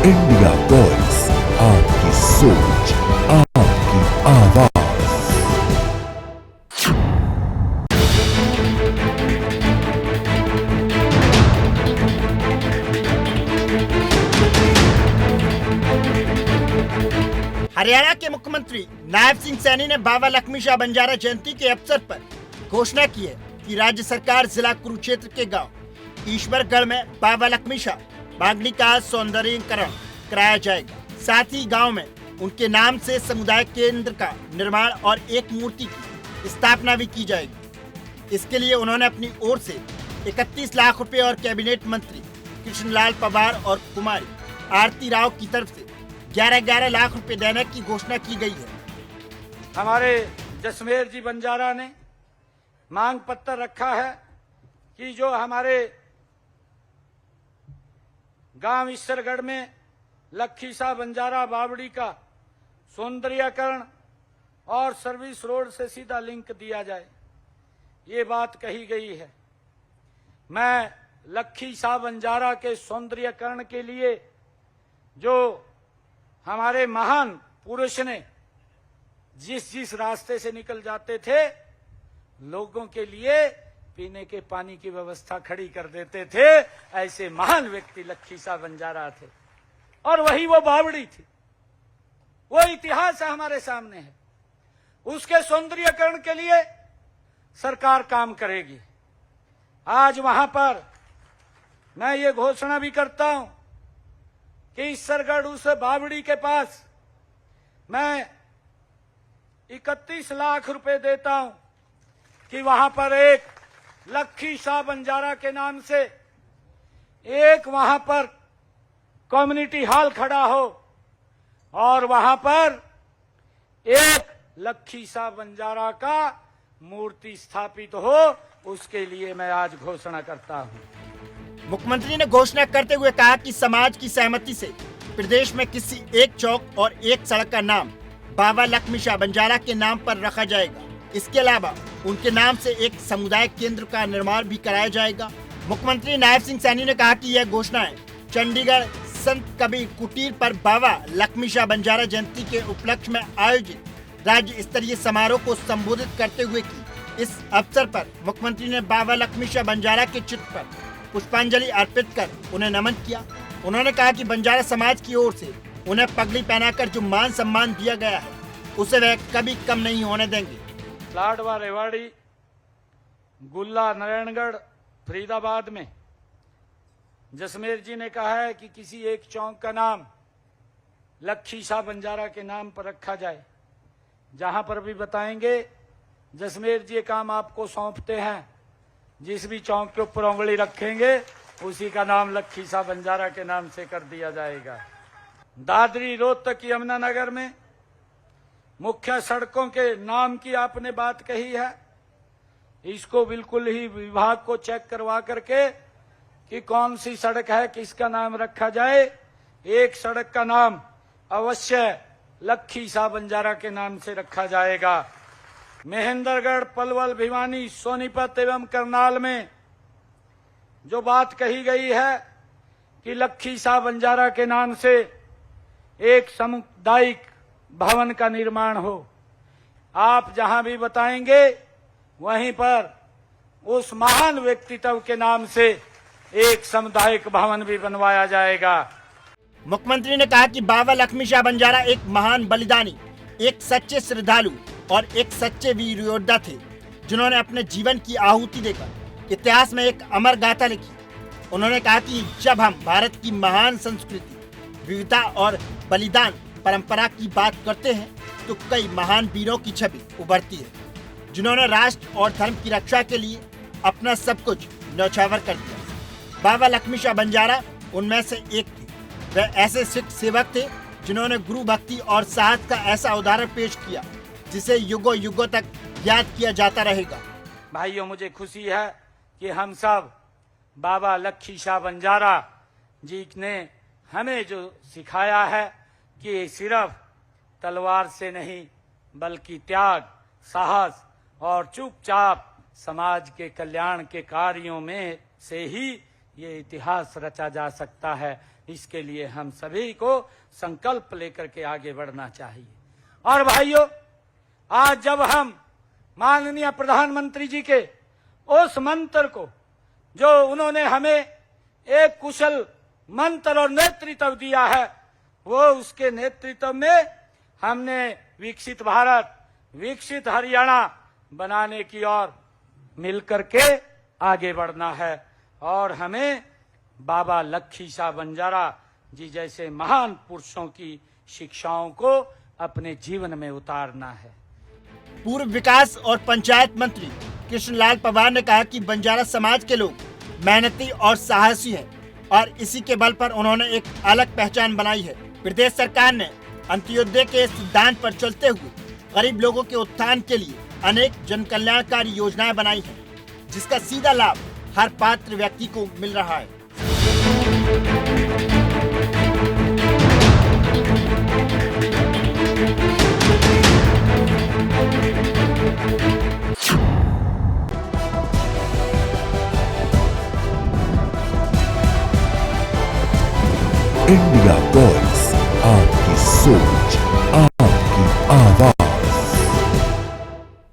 India voice, आपकी सोच, आपकी आवाज। हरियाणा के मुख्यमंत्री नायब सिंह सैनी ने बाबा लक्ष्मी शाह बंजारा जयंती के अवसर पर घोषणा की है कि राज्य सरकार जिला कुरुक्षेत्र के गांव ईश्वरगढ़ में बाबा लक्ष्मी शाह बागड़ी का सौंदर्यीकरण कराया जाएगा। साथ ही गांव में उनके नाम से समुदाय केंद्र का निर्माण और एक मूर्ति की स्थापना भी की जाएगी। इसके लिए उन्होंने अपनी ओर से 31 लाख रुपए और कैबिनेट मंत्री कृष्णलाल पवार और कुमारी आरती राव की तरफ से 11-11 लाख रुपए देने की घोषणा की गई है। हमारे जसमेर जी बंजारा ने मांग पत्र रखा है कि जो हमारे गांव ईश्वरगढ़ में लक्ष्मी शाह बंजारा बावड़ी का सौंदर्यीकरण और सर्विस रोड से सीधा लिंक दिया जाए, ये बात कही गई है। मैं लक्ष्मी शाह बंजारा के सौंदर्यीकरण के लिए जो हमारे महान पुरुष ने जिस रास्ते से निकल जाते थे, लोगों के लिए पीने के पानी की व्यवस्था खड़ी कर देते थे, ऐसे महान व्यक्ति लक्ष्मी शाह बंजारा थे। और वही वो बावड़ी थी, वो इतिहास है हमारे सामने है। उसके सौंदर्यीकरण के लिए सरकार काम करेगी। आज वहां पर मैं ये घोषणा भी करता हूं कि ईश्वरगढ़ उस बावड़ी के पास मैं 31 लाख रुपए देता हूं कि वहां पर एक लक्ष्मी शाह बंजारा के नाम से एक वहां पर कम्युनिटी हॉल खड़ा हो और वहां पर एक लक्ष्मी शाह बंजारा का मूर्ति स्थापित हो। उसके लिए मैं आज घोषणा करता हूं। मुख्यमंत्री ने घोषणा करते हुए कहा कि समाज की सहमति से प्रदेश में किसी एक चौक और एक सड़क का नाम बाबा लक्ष्मी शाह बंजारा के नाम पर रखा जाएगा। इसके अलावा उनके नाम से एक समुदाय केंद्र का निर्माण भी कराया जाएगा। मुख्यमंत्री नायब सिंह सैनी ने कहा कि यह घोषणाएं चंडीगढ़ संत कबीर कुटीर पर बाबा लक्ष्मी शाह बंजारा जयंती के उपलक्ष्य में आयोजित राज्य स्तरीय समारोह को संबोधित करते हुए की। इस अवसर पर मुख्यमंत्री ने बाबा लक्ष्मी शाह बंजारा के चित्र पर पुष्पांजलि अर्पित कर उन्हें नमन किया। उन्होंने कहा कि बंजारा समाज की ओर से उन्हें पगड़ी पहनाकर जो मान सम्मान दिया गया है, उसे वह कभी कम नहीं होने देंगे। लाडवा रेवाड़ी, गुल्ला, नारायणगढ़, फरीदाबाद में जसमेर जी ने कहा है कि किसी एक चौक का नाम लक्ष्मी शाह बंजारा के नाम पर रखा जाए। जहां पर भी बताएंगे, जसमेर जी काम आपको सौंपते हैं। जिस भी चौक के ऊपर उंगली रखेंगे, उसी का नाम लक्ष्मी शाह बंजारा के नाम से कर दिया जाएगा। दादरी, रोहतक, यमुनानगर में मुख्य सड़कों के नाम की आपने बात कही है। इसको बिल्कुल ही विभाग को चेक करवा करके कि कौन सी सड़क है, किसका नाम रखा जाए। एक सड़क का नाम अवश्य लक्ष्मी शाह बंजारा के नाम से रखा जाएगा। महेंद्रगढ़, पलवल, भिवानी, सोनीपत एवं करनाल में जो बात कही गई है कि लक्ष्मी शाह बंजारा के नाम से एक सामुदायिक भवन का निर्माण हो, आप जहां भी बताएंगे वहीं पर उस महान व्यक्तित्व के नाम से एक सामुदायिक भवन भी बनवाया जाएगा। मुख्यमंत्री ने कहा कि बाबा लक्ष्मी शाह बंजारा एक महान बलिदानी, एक सच्चे श्रद्धालु और एक सच्चे वीर योद्धा थे, जिन्होंने अपने जीवन की आहुति देकर इतिहास में एक अमर गाथा लिखी। उन्होंने कहा कि जब हम भारत की महान संस्कृति, विविधता और बलिदान परंपरा की बात करते हैं, तो कई महान वीरों की छवि उभरती है, जिन्होंने राष्ट्र और धर्म की रक्षा के लिए अपना सब कुछ न्यौछावर कर दिया। बाबा लक्ष्मी शाह बंजारा उनमें से एक थे। वे ऐसे सिख सेवक थे जिन्होंने गुरु भक्ति और साहस का ऐसा उदाहरण पेश किया जिसे युगों युगों तक याद किया जाता रहेगा। भाइयों, मुझे खुशी है कि हम सब बाबा लक्ष्मी शाह बंजारा जी ने हमें जो सिखाया है कि सिर्फ तलवार से नहीं बल्कि त्याग, साहस और चुपचाप समाज के कल्याण के कार्यों में से ही ये इतिहास रचा जा सकता है। इसके लिए हम सभी को संकल्प लेकर के आगे बढ़ना चाहिए। और भाइयों, आज जब हम माननीय प्रधानमंत्री जी के उस मंत्र को, जो उन्होंने हमें एक कुशल मंत्र और नेतृत्व दिया है, वो उसके नेतृत्व में हमने विकसित भारत, विकसित हरियाणा बनाने की ओर मिलकर के आगे बढ़ना है और हमें बाबा लक्ष्मी शाह बंजारा जी जैसे महान पुरुषों की शिक्षाओं को अपने जीवन में उतारना है। पूर्व विकास और पंचायत मंत्री कृष्णलाल पंवार ने कहा कि बंजारा समाज के लोग मेहनती और साहसी हैं और इसी के बल पर उन्होंने एक अलग पहचान बनाई है। प्रदेश सरकार ने अंत्योदय के सिद्धांत पर चलते हुए गरीब लोगों के उत्थान के लिए अनेक जन कल्याणकारी योजनाएं बनाई हैं, जिसका सीधा लाभ हर पात्र व्यक्ति को मिल रहा है। इंडिया वॉइस, आपकी सोच,